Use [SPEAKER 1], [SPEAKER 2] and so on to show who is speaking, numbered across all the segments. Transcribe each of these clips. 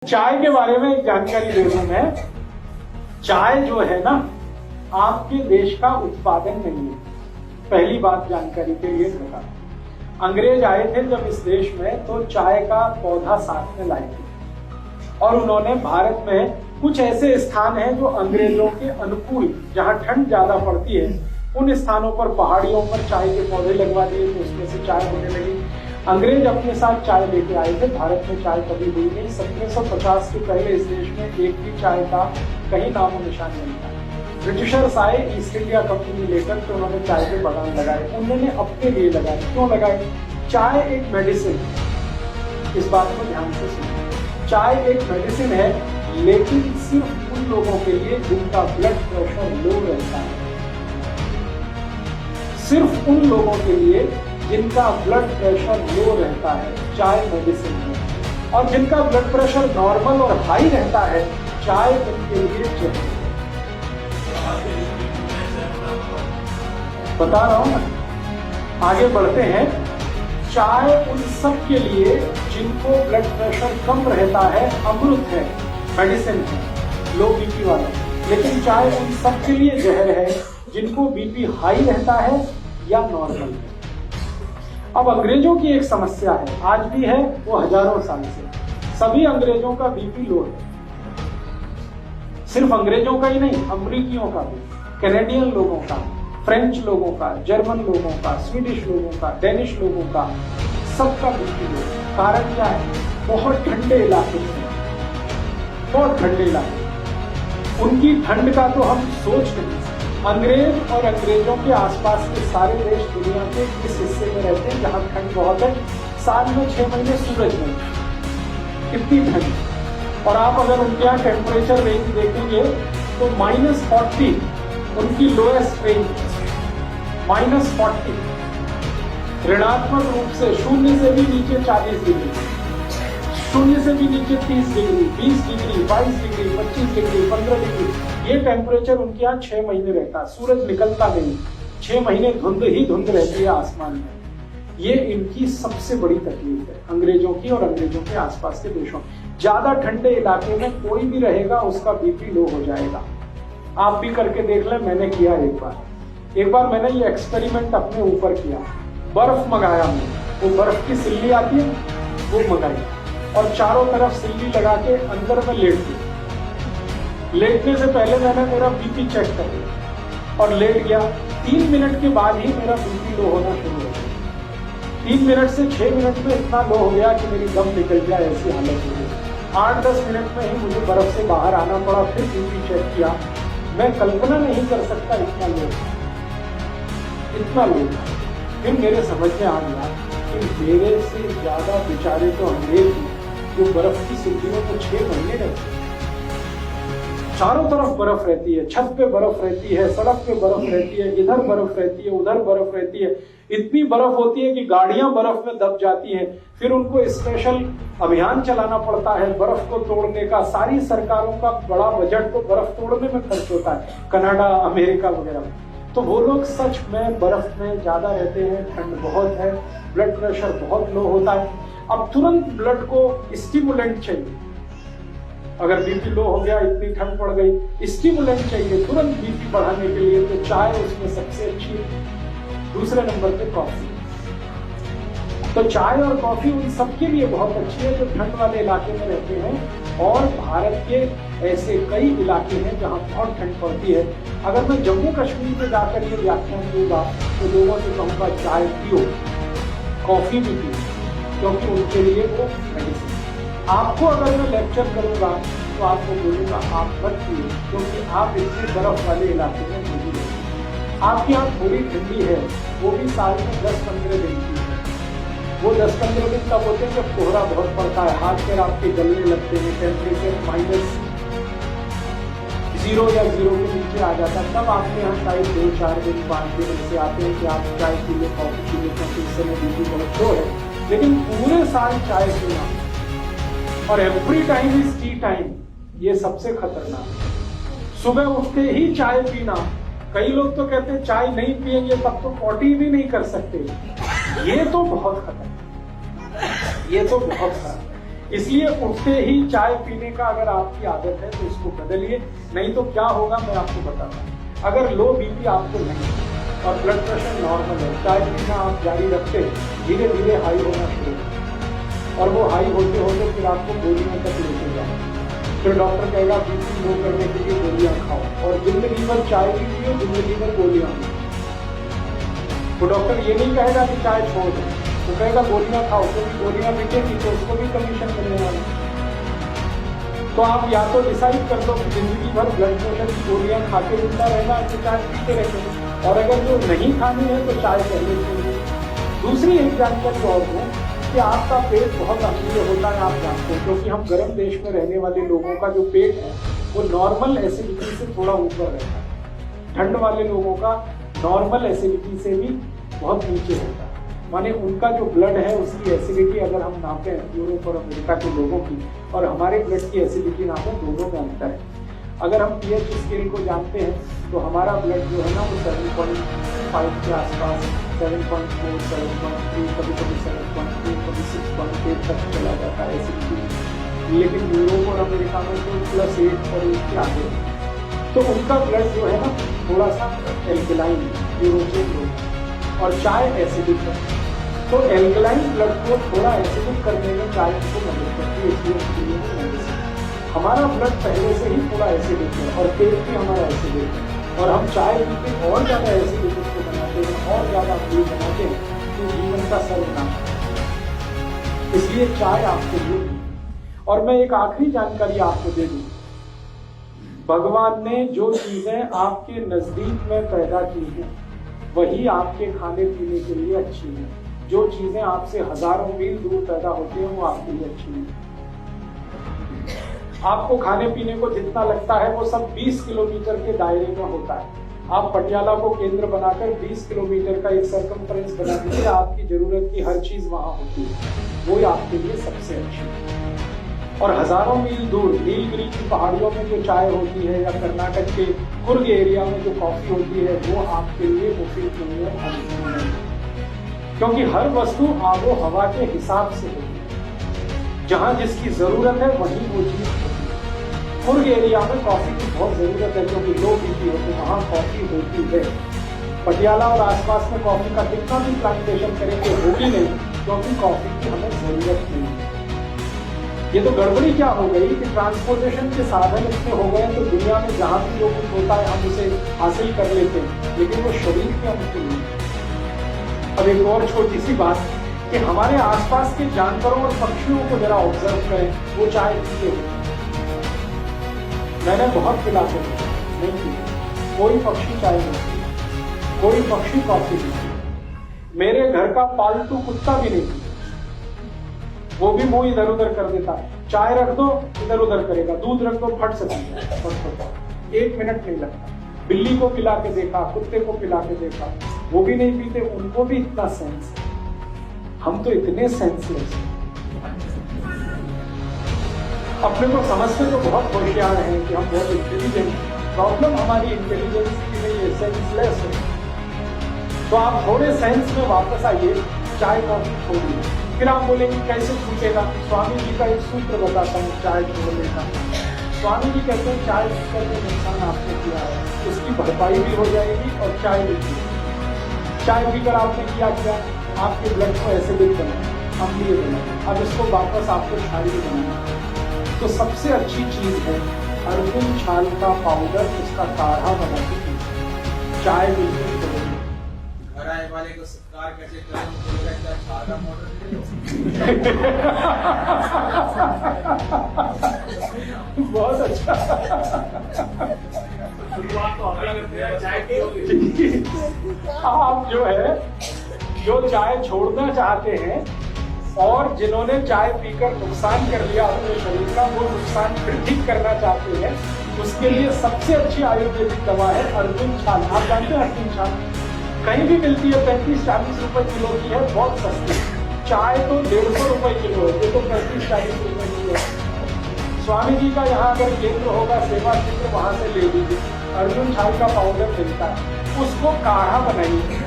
[SPEAKER 1] चाय के बारे में एक जानकारी दे दूं मैं। चाय जो है ना, आपके देश का उत्पादन नहीं है। पहली बात जानकारी के लिए बता, अंग्रेज आए थे जब इस देश में तो चाय का पौधा साथ में लाए थे और उन्होंने भारत में कुछ ऐसे स्थान हैं जो अंग्रेजों के अनुकूल, जहां ठंड ज्यादा पड़ती है, उन स्थानों पर पहाड़ियों पर चाय के पौधे लगवा दिए तो उसमें से चाय होने लगी। अंग्रेज अपने साथ चाय लेके आए थे। भारत में चाय कभी हुई नहीं। 1750 के पहले इस देश में एक भी चाय का कहीं नामो निशान नहीं था। ब्रिटिशर्स आए ईस्ट इंडिया कंपनी लेकर तो उन्होंने चाय के बागान लगाए। उन्होंने अपने लिए लगाए। क्यों लगाए? चाय एक मेडिसिन, इस बात को ध्यान से सुनिए। चाय एक मेडिसिन है, लेकिन सिर्फ उन लोगों के लिए जिनका ब्लड प्रेशर लो रहता है। सिर्फ उन लोगों के लिए जिनका ब्लड प्रेशर लो रहता है चाय मेडिसिन है, और जिनका ब्लड प्रेशर नॉर्मल और हाई रहता है चाय उनके लिए जहर है। बता रहा हूं ना, आगे बढ़ते हैं। चाय उन सब के लिए जिनको ब्लड प्रेशर कम रहता है अमृत है, मेडिसिन है, लो बीपी वाला। लेकिन चाय उन सब के लिए जहर है जिनको बीपी हाई रहता है या नॉर्मल है। अब अंग्रेजों की एक समस्या है, आज भी है, वो हजारों साल से। सभी अंग्रेजों का बीपी लो है। सिर्फ अंग्रेजों का ही नहीं, अमरीकियों का भी, कैनेडियन लोगों का, फ्रेंच लोगों का, जर्मन लोगों का, स्वीडिश लोगों का, डेनिश लोगों का, सबका बीपी लो है। कारण क्या है? बहुत ठंडे इलाके हैं, बहुत ठंडे इलाके। उनकी ठंड का तो हम सोच नहीं सकते। अंग्रेज और अंग्रेजों के आसपास के सारे देश दुनिया के इस हिस्से में रहते हैं जहां ठंड बहुत है। साल में 6 महीने सूरज नहीं, कितनी ठंड। और आप अगर उनके यहाँ टेम्परेचर रेंज देखेंगे तो -40 उनकी लोएस्ट रेंज, -40। ऋणात्मक रूप से शून्य से भी नीचे 40 डिग्री, शून्य से भी नीचे 30 degree, 20 degree, 22 degree, 25 degree, 15 degree, ये टेम्परेचर उनके यहाँ 6 महीने रहता है। सूरज निकलता नहीं, 6 महीने धुंध ही धुंध रहती है आसमान में। ये इनकी सबसे बड़ी तकलीफ है, अंग्रेजों की और अंग्रेजों के आसपास के देशों। ज्यादा ठंडे इलाके में कोई भी रहेगा उसका बीपी लो हो जाएगा। आप भी करके देख लें, मैंने किया एक बार मैंने ये एक्सपेरिमेंट अपने ऊपर किया। बर्फ मंगाया मैंने, वो बर्फ की सिल्ली आती है वो मंगाई और चारों तरफ सिल्ली लगा के अंदर में लेट गया। लेटने से पहले मैंने मेरा बीपी चेक कर लिया और लेट गया। 3 मिनट के बाद ही मेरा बीपी लो होना शुरू हो गया। 3 मिनट से 6 मिनट में इतना लो हो गया कि मेरी दम निकल गया, ऐसी हालत हो गई। 8-10 मिनट में ही मुझे बर्फ से बाहर आना पड़ा। फिर बीपी चेक किया। मैं कल्पना नहीं कर सकता इतना लो, इतना लो। फिर मेरे समझ में आ गया कि मेरे से ज्यादा बेचारे तो अंग्रेज जो बर्फ की सिल्लियों को 6 महीने रहते हैं। चारों तरफ बर्फ रहती है, छत पे बर्फ रहती है, सड़क पे बर्फ रहती है, इधर बर्फ रहती है, उधर बर्फ रहती है। इतनी बर्फ होती है कि गाड़ियां बर्फ में दब जाती हैं। फिर उनको स्पेशल अभियान चलाना पड़ता है बर्फ को तोड़ने का। सारी सरकारों का बड़ा बजट तो बर्फ तोड़ने में खर्च होता है, कनाडा, अमेरिका वगैरह। तो वो लोग सच में बर्फ में ज्यादा रहते हैं, ठंड बहुत है, ब्लड प्रेशर बहुत लो होता है। अब तुरंत ब्लड को स्टिमुलेंट चाहिए। अगर बीपी लो हो गया, इतनी ठंड पड़ गई, स्टिमुलेंट चाहिए तुरंत बीपी बढ़ाने के लिए, तो चाय उसमें सबसे अच्छी है। दूसरे नंबर पे कॉफी। तो चाय और कॉफी उन सबके लिए बहुत अच्छी है जो ठंड वाले इलाके में रहते हैं। और भारत के ऐसे कई इलाके हैं जहां बहुत ठंड पड़ती है। अगर मैं जम्मू कश्मीर में जाकर ये व्याख्यान दूंगा तो लोगों से कहूंगा चाय पियो, कॉफी भी पियो, क्योंकि उनके लिए वो मेडिसिन। आपको अगर मैं लेक्चर करूंगा तो आपको बोलूंगा आप मत पिए, क्योंकि आप इतने बर्फ वाले इलाके में नहीं हैं। आपके यहाँ थोड़ी ठंडी है, वो भी साल में 10-15 दिन की है। वो 10-15 दिन तब होते हैं जब कोहरा बहुत पड़ता है, हाथ पैर आपके जलने लगते हैं, टेम्परेचर -0 या 0 के नीचे आ जाता है। तब आपके यहाँ शायद 2-4 दिन 5 दिन ऐसे आते हैं कि आप चाय पी ले, कॉफी पी ले, क्योंकि इस समय बीपी बहुत लो है। लेकिन पूरे साल चाय पीना और every time is T time, ये सबसे खतरनाक है। सुबह उठते ही चाय पीना, कई लोग तो कहते हैं चाय नहीं पिएंगे तब तो पॉटी भी नहीं कर सकते। ये तो बहुत खतरनाक, ये तो बहुत खराब। इसलिए उठते ही चाय पीने का अगर आपकी आदत है तो इसको बदलिए, नहीं तो क्या होगा मैं आपको बताता हूँ। अगर लो बीपी आपको नहीं और ब्लड प्रेशर नॉर्मल है, चाय पीना आप जारी रखते, धीरे धीरे हाई होना शुरू होगा और वो हाई होते होते फिर आपको गोलियों तक लेके जाए। फिर डॉक्टर कहेगा बीपी लो करने के लिए गोलियां खाओ, और जिंदगी भर चाय भी पियो, जिंदगी भर गोलियां खाओ। तो डॉक्टर ये नहीं कहेगा कि चाय छोड़ दो, तो कहेगा गोलियां खाओ, क्योंकि गोलियां बिकेगी तो उसको भी कमीशन मिलने वाला। तो आप या तो डिसाइड कर दो कि जिंदगी भर ब्लड प्रेशर की गोलियां खा के जिंदा रहना है, तो चाय पीते रहेंगे, और अगर जो नहीं खानी है तो चाय पहले छोड़िए। दूसरी एक जानकारी और हो कि आपका पेट बहुत अम्लीय होता है, आप जानते हैं, क्योंकि हम गर्म देश में रहने वाले लोगों का जो पेट है वो नॉर्मल एसिडिटी से थोड़ा ऊपर रहता है। ठंड वाले लोगों का नॉर्मल एसिडिटी से भी बहुत नीचे होता है, माने उनका जो ब्लड है उसकी एसिडिटी अगर हम नापें यूरोप और अमेरिका के लोगों की और हमारे ब्लड की एसिडिटी नापें, दोनों में अंतर है। अगर हम पीएच स्केल को जानते हैं तो हमारा ब्लड जो है ना वो 7.5 के आसपास, 7.4, 7.3, कभी कभी 7.2, कभी 6.8 तक चला जाता है एसिडिटी। लेकिन यूरोप और अमेरिका में तो +8 और 1 के आगे, तो उनका ब्लड जो है ना थोड़ा सा एल्कलाइन यूरोपियन लोग, और चाय एसिडिक है, तो एल्कलाइन ब्लड को थोड़ा एसिडिक करने में चाय को मदद करती है। इसलिए हमारा ब्लड पहले से ही पूरा एसिडिक है और पेट भी हमारा एसिडिक है, और हम चाय पी के और ज्यादा एसिडिक उसको बनाते हैं और ज्यादा अम्लीय बनाते हैं, तो जीवन का सर्वनाश। इसलिए चाय आपके लिए। और मैं एक आखिरी जानकारी आपको दे दूं, भगवान ने जो चीजें आपके नजदीक में पैदा की हैं वही आपके खाने पीने के लिए अच्छी है। जो चीजें आपसे हजारों मील दूर पैदा होती हैं वो आपके लिए अच्छी है। आपको खाने पीने को जितना लगता है वो सब 20 किलोमीटर के दायरे में होता है। आप पटियाला को केंद्र बनाकर 20 किलोमीटर का एक सर्कमफ्रेंस बना दीजिए, आपकी जरूरत की हर चीज वहां होती है, वो आपके लिए सबसे अच्छी है। और हजारों मील दूर नीलगिरी की पहाड़ियों में जो चाय होती है या कर्नाटक के कुर्ग एरिया में जो कॉफी होती है वो आपके लिए मुफीद नहीं है, क्योंकि हर वस्तु आबो हवा के हिसाब से होती है। जहां जिसकी जरूरत है वहीं वो चीज होती है। कुर्ग एरिया में कॉफी की बहुत जरूरत है क्योंकि लो बीपी है, तो वहां कॉफी होती है। पटियाला और आसपास में कॉफी का कितना भी प्लांटेशन करेंगे होगी नहीं, क्योंकि कॉफी की हमें जरूरत नहीं है। ये तो गड़बड़ी क्या हो गई कि ट्रांसपोर्टेशन के साधन इतने हो गए तो दुनिया में जहां भी जो कुछ होता है हम उसे हासिल कर लेते हैं, लेकिन वो शरीर के अनुकूल नहीं। अब एक और छोटी सी बात कि हमारे आसपास के जानवरों और पक्षियों को जरा ऑब्जर्व करें, वो चाय पीते हैं। मैंने बहुत पिला के नहीं पी, कोई पक्षी चाय नहीं पी, कोई पक्षी कॉफी नहीं पी, मेरे घर का पालतू कुत्ता भी नहीं पी, वो भी मुंह इधर उधर कर देता है। चाय रख दो इधर उधर करेगा, दूध रख दो फट से पीता, 1 मिनट नहीं लगता। बिल्ली को पिला के देखा, कुत्ते को पिला के देखा, वो भी नहीं पीते, उनको भी इतना सेंस है। हम तो इतने सेंसलेस हैं, अपने को समझते तो बहुत होशियार हैं कि हम बहुत इंटेलिजेंट। प्रॉब्लम हमारी इंटेलिजेंस की नहीं है, सेंसलेस है। तो आप थोड़े सेंस में वापस आइए, चाय कॉफी छोड़िए। फिर आप बोलेंगे कैसे छूटेगा? स्वामी जी का एक सूत्र बताता हूँ चाय छोड़ने का। स्वामी जी कहते हैं चाय पीकर जो नुकसान आपने किया है उसकी भरपाई भी हो जाएगी और चाय भी पी। चाय पीकर आपने किया क्या? आपके ब्लड को एसिडिक बना, अम्लीय बना, अब इसको वापस आपको क्षारीय बनाना। तो सबसे अच्छी चीज है अर्जुन छाल का पाउडर, उसका काढ़ा बना के पीजिए। चाय बिल्कुल छोड़िए।
[SPEAKER 2] वाले को सत्कार कैसे करें, छाल
[SPEAKER 1] बहुत अच्छा। आप जो है जो चाय छोड़ना चाहते हैं और जिन्होंने चाय पीकर नुकसान कर लिया अपने शरीर का, वो नुकसान फिर ठीक करना चाहते हैं, उसके लिए सबसे अच्छी आयुर्वेदिक दवा है अर्जुन छाल। आप जानते हैं अर्जुन छाल कहीं भी मिलती है, 35-40 रुपए किलो की है, बहुत सस्ती। चाय तो 150 रुपए किलो है, ये तो 35-40 रुपए किलो है। स्वामी जी का यहाँ अगर केंद्र होगा, सेवा केंद्र, वहां से ले लीजिए। अर्जुन छाल का पाउडर मिलता है, उसको काढ़ा बनाइए।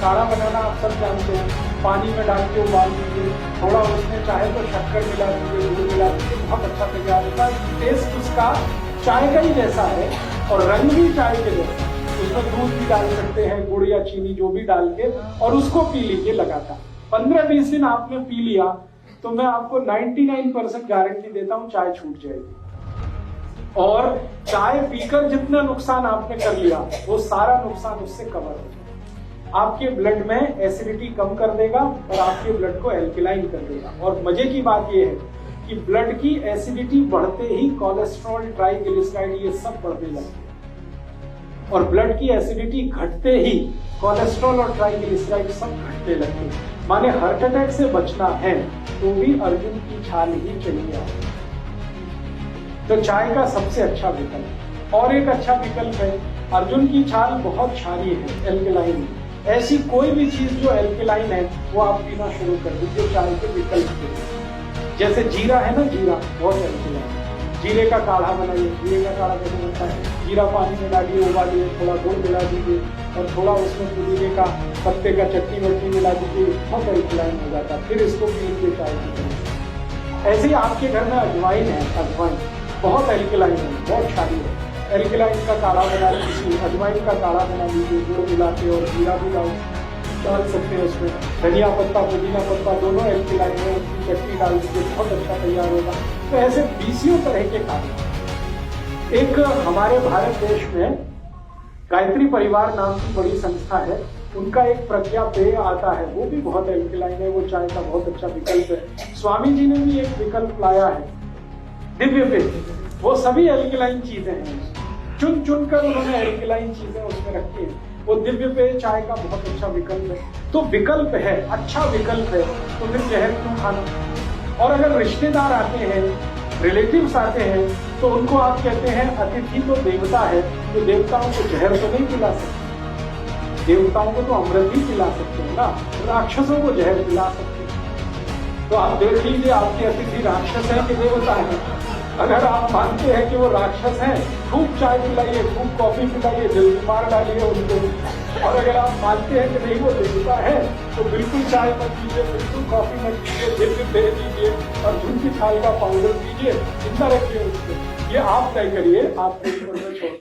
[SPEAKER 1] काढ़ा बनाना आप सब जानते हैं, पानी में डाल के उबाल दीजिए, थोड़ा उसमें चाहे तो शक्कर मिला दीजिए, दूध मिला दीजिए, बहुत अच्छा तैयार होता है। टेस्ट उसका चाय का ही जैसा है और रंग भी चाय के जैसा। उसमें दूध भी डाल सकते हैं, गुड़ या चीनी जो भी डाल के, और उसको पी लीजिए लगातार। 15-20 दिन आपने पी लिया तो मैं आपको 99% गारंटी देता हूं चाय छूट जाएगी। और चाय पीकर जितना नुकसान आपने कर लिया वो सारा नुकसान उससे कवर हो जाएगा। आपके ब्लड में एसिडिटी कम कर देगा और आपके ब्लड को एल्कलाइन कर देगा। और मजे की बात यह है कि ब्लड की एसिडिटी बढ़ते ही कोलेस्ट्रॉल, ट्राइग्लिसराइड ये सब बढ़ने लगते हैं, और ब्लड की एसिडिटी घटते ही कोलेस्ट्रॉल और ट्राइग्लिसराइड सब घटने लगते हैं। माने हार्ट अटैक से बचना है तो भी अर्जुन की छाल ही चाहिए। तो चाय का सबसे अच्छा विकल्प। और एक अच्छा विकल्प है, अर्जुन की छाल बहुत क्षारीय है, एल्कलाइन है। ऐसी कोई भी चीज जो एल्कलाइन है वो आप पीना शुरू कर दीजिए चाय के विकल्प के। जैसे जीरा है ना, जीरा बहुत एल्कलाइन है। जीरे का काढ़ा बनाइए। जीरे का काढ़ा कैसे बनता है? जीरा पानी में डालिए, उबालिए, थोड़ा गुड़ मिला दीजिए और थोड़ा उसमें पुदीने का पत्ते का चटनी वटनी मिला दीजिए, बहुत एल्कलाइन हो जाता है। फिर इसको पी लीजिए चाय की। ऐसे ही आपके घर में अजवाइन है, अजवाइन बहुत एल्कलाइन है, बहुत क्षारीय है। एल्कलाइन का काढ़ा बना लीजिए, अजवाइन का काढ़ा बना लीजिए, गुड़ मिला के, और जीरा भी डाल सकते हैं उसमें। धनिया पत्ता, पुदीना पत्ता दोनों एल्कलाइन है, उसकी चटनी डाल दीजिए, बहुत अच्छा तैयार होगा। तो ऐसे 20 तरह के काढ़े। एक हमारे भारत देश में गायत्री परिवार नाम की बड़ी संस्था है, उनका एक प्रज्ञा पेय आता है, वो भी बहुत एल्कलाइन है, वो चाय का बहुत अच्छा विकल्प है। स्वामी जी ने भी एक विकल्प लाया है, दिव्य पेय। वो सभी एल्कलाइन चीजें हैं, चुन चुन कर उन्होंने एल्कलाइन चीजें उसमें रखी है। वो दिव्य पेय चाय का बहुत अच्छा विकल्प है। तो विकल्प है, अच्छा विकल्प है, तो फिर जहर क्यों खाना? और अगर रिश्तेदार आते हैं, रिलेटिव्स आते हैं, तो उनको आप कहते हैं अतिथि तो देवता है, तो देवताओं को जहर तो नहीं पिला सकते, देवताओं को तो अमृत ही पिला सकते हैं ना, राक्षसों को जहर पिला सकते हैं। तो आप देख लीजिए आपके अतिथि राक्षस है कि देवता है। अगर आप मानते हैं कि वो राक्षस हैं, खूब चाय पिलाइए, खूब कॉफी पिलाइए, जल्दी मार डालिए उनको। और अगर आप मानते हैं कि नहीं वो देवता है, तो बिल्कुल चाय मत पीजिए, बिल्कुल कॉफी मत पीजिए, दिव्य पेय दीजिए और अर्जुन की छाल का पाउडर पीजिए, जिंदा रखिए उसको। ये आप तय करिए, आपके ऊपर में छोड़